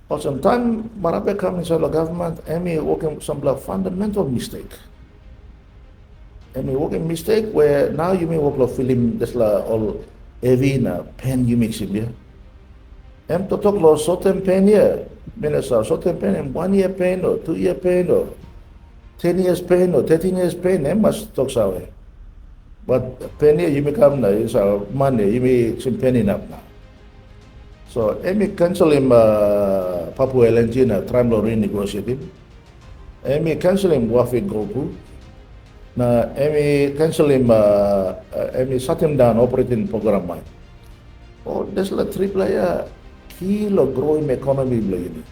But sometimes Marape come inside the government and me working some like fundamental mistake. And me working mistake where now you may work like film just like all heavy na pen you mix him, yeah. Em to talk lo certain pen here. Minasa certain pen and 1 year pen or 2 year pen or 10 years pen or 13 years pen, em must talk so way. But pen here you may come now, is money, you may some pen enough now. So emi cancel him Papua LNG na try lo renegotiate him. Emi cancel him Wafik Gopu. Na emi cancel him emi shut him down operating program mine. Oh, there's la triple ya kilo growing economy begini.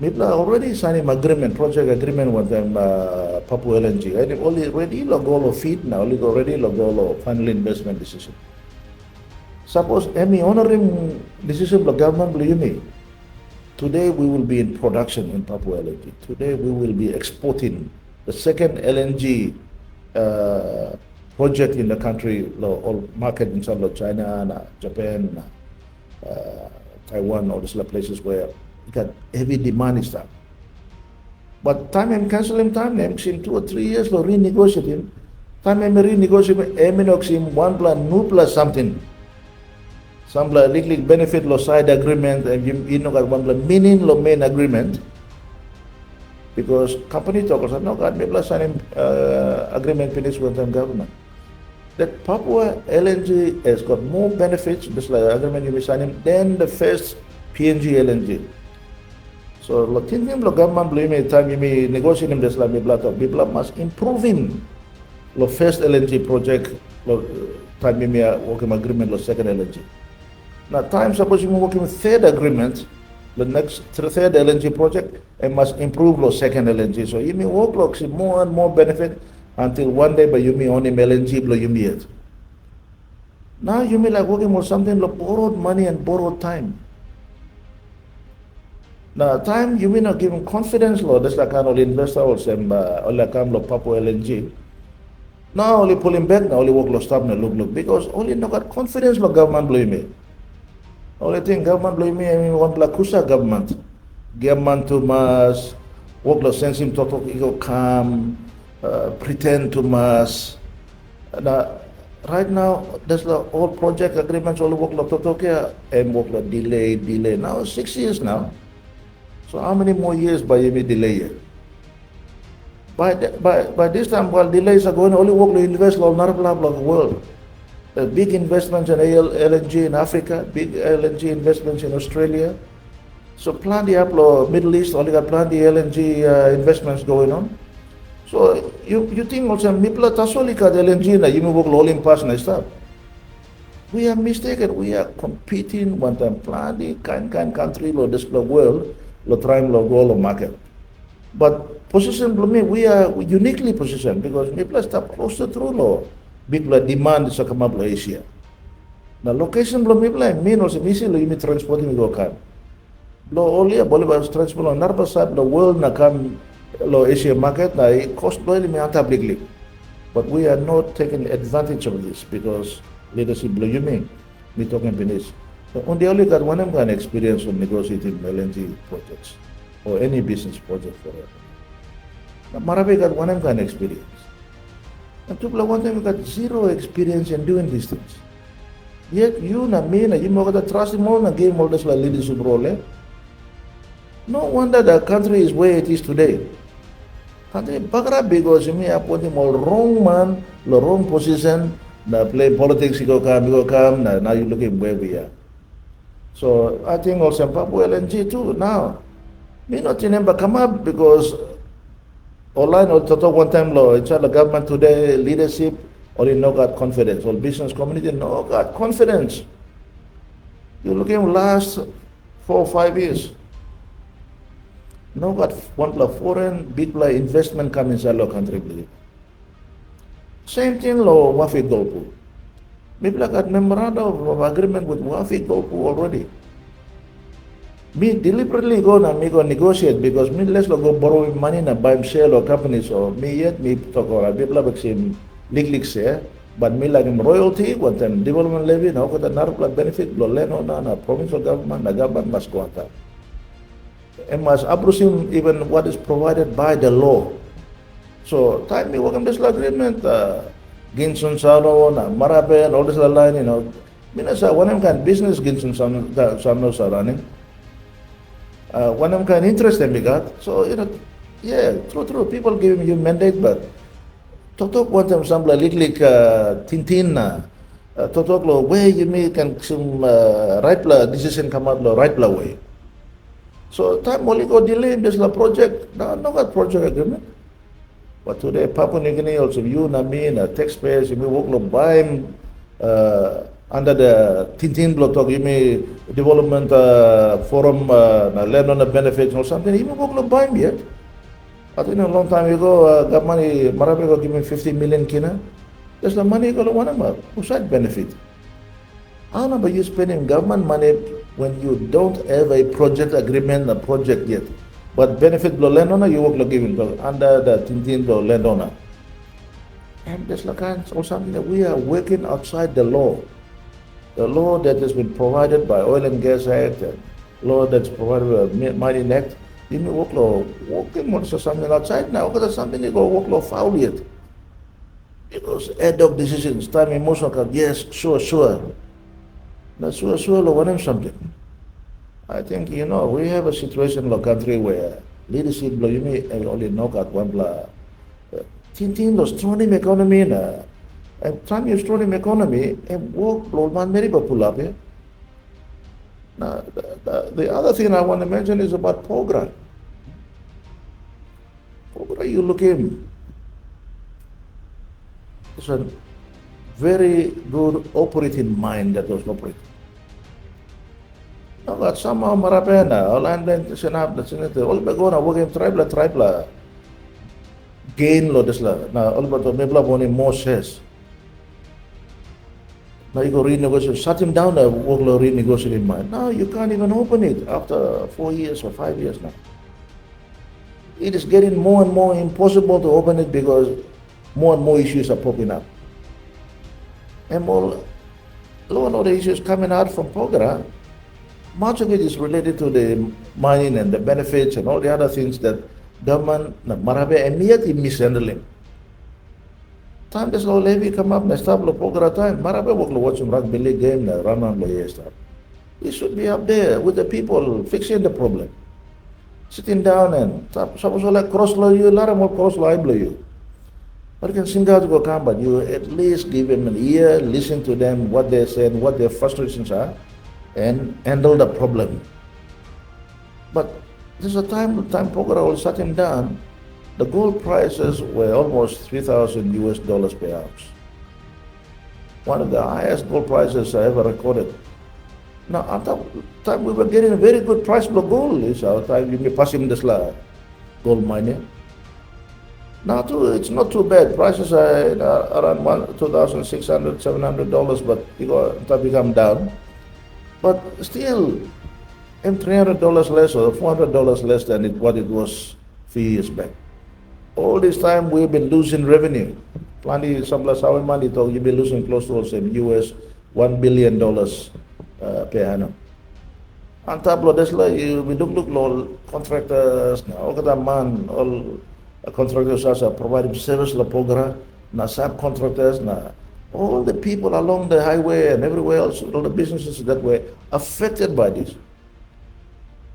Mipla already signed him agreement, project agreement with them Papua LNG. And already lo go lo feed now, already lo go lo final investment decision. Suppose any honoring decision of the government believe me, today we will be in production in Papua LNG. Today we will be exporting the second LNG project in the country, all market inside of China, Japan, Taiwan, all these places where you got heavy demand is that. But time I'm canceling time, I'm seeing 2 or 3 years to renegotiate him. Time I'm renegotiating, I'm 1 plus, new plus something. Some legal benefit lo side agreement and you know got one meaning lo main agreement because company talkers are no got me plus signing agreement finished with them government. That Papua LNG has got more benefits, just like agreement you be signing, than the first PNG LNG. So lo thinking lo government believe me time you be negotiating this like me people must improve him lo first LNG project lo time you be working agreement lo second LNG. Now, time suppose you working with third agreement, the next third LNG project, and must improve the second LNG. So you may work like more and more benefit until one day, but you may only LNG blow you may it. Now you may like working with something like borrowed money and borrowed time. Now time you may not give him confidence, Lord. That's like kind of investor or some only come of Papua LNG. Now only pull him back. Now only work like stop now look because only not got confidence like government blame me. Only thing government blame me, I mean, one Blakusa government. Government to mass, work the sense him to talk, ego calm, pretend to mass. Right now, there's the all project agreements, all work like Totokia, and work like delay. Now, 6 years now. So how many more years by you may delay it? By this time, while delays are going, only work like invest like the world. Big investments in LNG in Africa, big LNG investments in Australia. So plan the Middle East, only got plan the LNG investments going on. So you think also Mipla Tasolika the LNG na you work rolling past na stuff. We are mistaken. We are competing one time plan the kind country lo this world lo trying lo go lo market. But position we are uniquely positioned because Mipla stop closer through law. Big demand sa kamablo Asia. Na location belum iblay mean also misi lo imi transporting go kan. Lo only boleh bas transport lo narpa side the world na kam lo Asia market na cost lo imi antabligli. But we are not taking advantage of this because leadership lo yumi we talking finish. On the only got one kind experience of negotiating LNG projects or any business project forever. Marape got one kind experience. And people one time got zero experience in doing these things. Yet you na me na you mo got trust mo na game all this leadership role. No wonder the country is where it is today. Country bakra because me appoint him all wrong man, the wrong position, na play politics go come, now you looking where we are. So I think also Papua LNG too now. Me not remember come up because online or to talk one time law, it's the government today, leadership, or in no got confidence, or business community, no got confidence. You look at last 4 or 5 years. No got one foreign big investment come inside our country. Same thing law Wafik Golpu. Maybe like got memorandum of agreement with Wafik Golpu already. Me deliberately go negotiate because me let's go borrow money and buy share or companies or me yet me talk or people have seen leaks here. But me like him royalty, what them development levy, now got another benefit, lo leno na provincial government, the government must go at that. And must approve even what is provided by the law. So time me work on this agreement, Ginsun Sano, Marape, and all this line, Minasa, one of kind business Ginsun Sano running. One of kind interest them we got. So, yeah, true. People giving you mandate, but Totok want them some like Tintin na. Totok lo way you make can some right decision come out lo right way. So time only go delay this la project. No got project agreement. But today Papua New Guinea also you na me na taxpayers you may work lo buy under the Tintin block talk you may development forum na land on the benefits or something you may work lo buy yet. I think a long time ago, got money, Marape go give me 50 million kina. There's the money go to one of them. Who side benefit? How about you spending government money when you don't have a project agreement, a project yet? But benefit the landowner, you work giving under the Tintin the landowner. And there's like or something that we are working outside the law. The law that has been provided by Oil and Gas Act, and law that's provided by Mining Act. You may walking on something outside now, because something you go walk low foul yet. Because ad hoc decisions, time emotional come, yes, sure. Now sure, lo something. I think, we have a situation in the country where leadership, you may only knock out one blah. Tintin, the stream economy, and time you stream economy, and work, man, very pull up here. Now, the other thing I want to mention is about Pogra. Pogra, you look in. It's a very good operating mind that was operating. Now, but somehow Marapena, all and then Senab, the Senator, all be going to work in tribal gain lo this la. Now, all but Mebla Boni more says. Now you go renegotiate, shut him down, workload renegotiate in mind. Now you can't even open it after 4 years or 5 years now. It is getting more and more impossible to open it because more and more issues are popping up. And more law and order issues coming out from Pogra, much of it is related to the mining and the benefits and all the other things that government, Marape, immediately mishandling. Time this law levy come up, na stop lo Pogra time. Marape work lo watch some rugby league game, na run on lo start. He should be up there with the people fixing the problem. Sitting down and suppose like cross law you, lot more cross law blow you. But you can sing out to go come, but you at least give them an ear, listen to them, what they're saying, what their frustrations are, and handle the problem. But there's a time Pogra will shut him down. The gold prices were almost $3,000 per ounce. One of the highest gold prices I ever recorded. Now, at that time we were getting a very good price for gold. It's our time we were passing this gold mining. Now too, it's not too bad. Prices are around $2,600, $700, but they become down. But still, $300 less or $400 less than what it was a few years back. All this time we've been losing revenue. Plenty some less our money talk you've been losing close to US $1 billion per annum. On top of this, we look all contractors, all the man, all contractors are providing service la Pogra, na subcontractors, na all the people along the highway and everywhere else, all the businesses that were affected by this.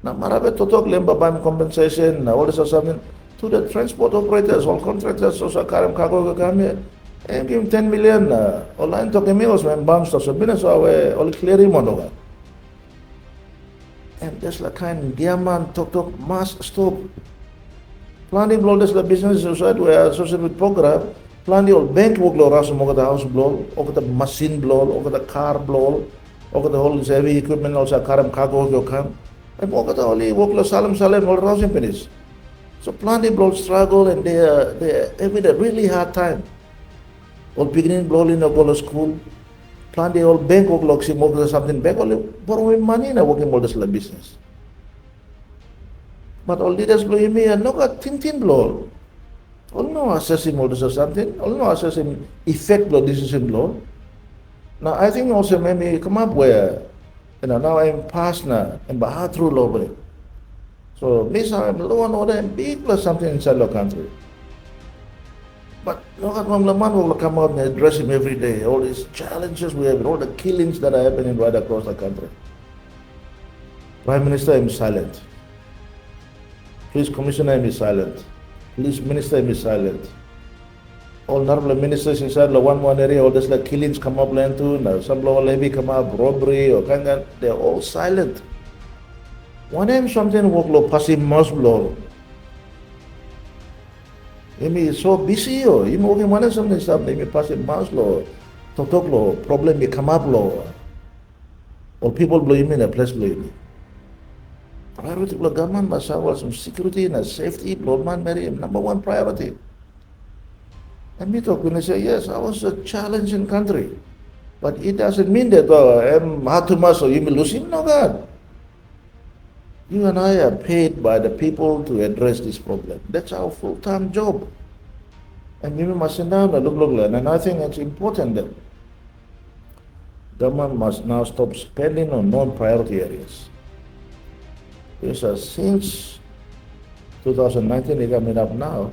Now, Marape to talk lemba compensation, all this or something. To the transport operators, all contractors, also Karam Kago Gami, and give him 10 million. Online talking meals when bombs to business away, all clearing monoga. And there's like kind Diamond talk mass stop. Planning blow this the business society were associated with program. Planning all bank work blow, over the house blow, over the machine blow, over the car blow, over the whole heavy equipment, also Karam Kago come. And over the only work Salem, all housing pennies. So plenty blow struggle and they're having a really hard time. All beginning blow in go to school. Plenty all bank work like something back only borrowing money in a working all this business. But all leaders blow me and no got tin blow. All no assessing all this or something, all no assessing effect law decision law. Now I think also maybe come up where now I'm past now and bahar through law. So this I'm law and order and big plus something inside the country. But look at Mamlaman will come out and address him every day. All these challenges we have, all the killings that are happening right across the country. Prime Minister is silent. Police Commissioner is silent. Police Minister is silent. All honorable ministers inside the one area, all this like killings come up land too. Now some law levy come up, robbery or kanga, they're all silent. One time something work law passing most law. Imi is so busy yo. Imi working one something stuff. Imi passing mouse law, talk law, problem may come up law. Or people blow him in a place blow him. Priority of the government must have some security and safety. Lord man, Mary, number one priority. And me talk when I say yes, I was a challenging country, but it doesn't mean that I'm hard to muscle. You may lose him. No, God. You and I are paid by the people to address this problem. That's our full-time job. And we must sit down and look. And I think it's important that government must now stop spending on non-priority areas. Because since 2019, it coming up now.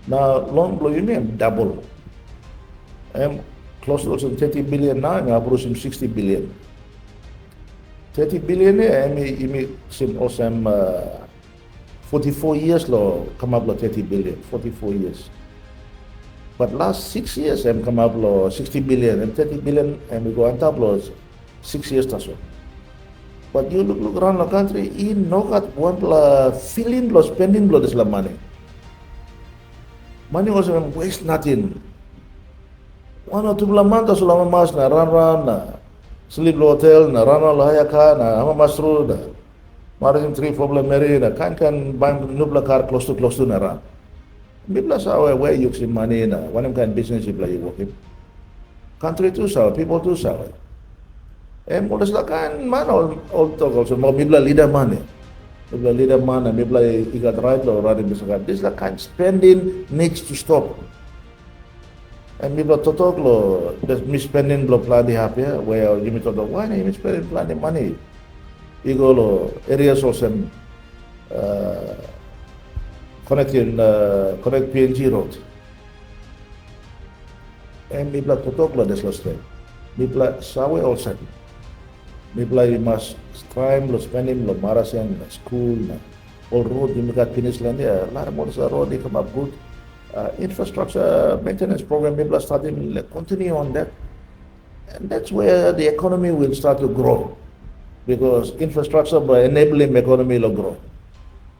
Now, loan blow you mean double. I'm close to 30 billion now, I'm approaching 60 billion. 30 billion, I'm also 44 years law come up with 30 billion, 44 years. But last 6 years, I'm come up with 60 billion and 30 billion, and we go on top of 6 years or so. But you look around the country, in no got one filling blow, spending blow this money. Money was waste nothing. 1 or 2 months so lama mas na run na sleep hotel na run la hayaka na ama masru na maring 3 problem meri na kan bang nubla car close to na run. Bibla sa where you see money na one kind business you play working. Country too sa people too sa. Modus la kan man all talk also mo bibla leader man. Bibla leader man and bibla ikat right lo running bisakat. This la kind spending needs to stop. And people talk lo there's misspending lo plan di happy where you me talk why you misspending plan di money. Igo lo areas also connect PNG road. And people talk lo this last time. People sawe also. People must strive lo spending lo marasan school na all road you got finish land there. A lot of more road they come up good. Infrastructure maintenance program, people are starting to continue on that. And that's where the economy will start to grow. Because infrastructure by enabling economy will grow.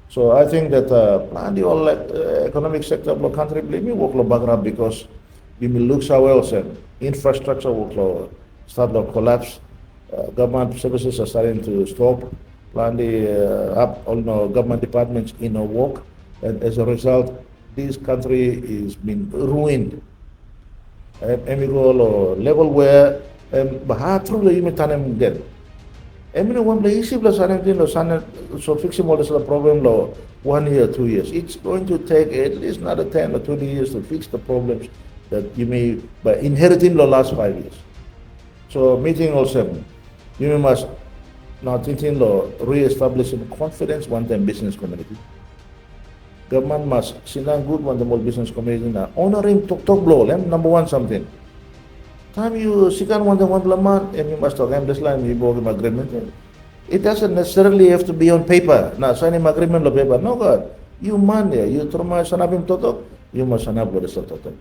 So I think that plan the whole economic sector of the country, believe me, work background because you will look so well and infrastructure will start to collapse. Government services are starting to stop. Plan the all government departments in a work. And as a result, this country is been ruined. And we go level where bahar through the imitanem get. One place so fixing all this problem law 1 year, 2 years. It's going to take at least another 10 or 20 years to fix the problems that you may by inheriting the last 5 years. So meeting also you must now thinking law re-establishing confidence one time business community. Government must sit down good one the more business community na honoring talk blow number one something. Time you sit down one month and you must talk this line you go agreement. It doesn't necessarily have to be on paper. Now signing agreement on paper. No God. You man there, you trauma sanabim totok, you must sanab lo totok.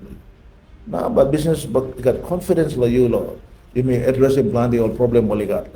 Now but business but got confidence la you law. You may address and plan the whole problem what you got.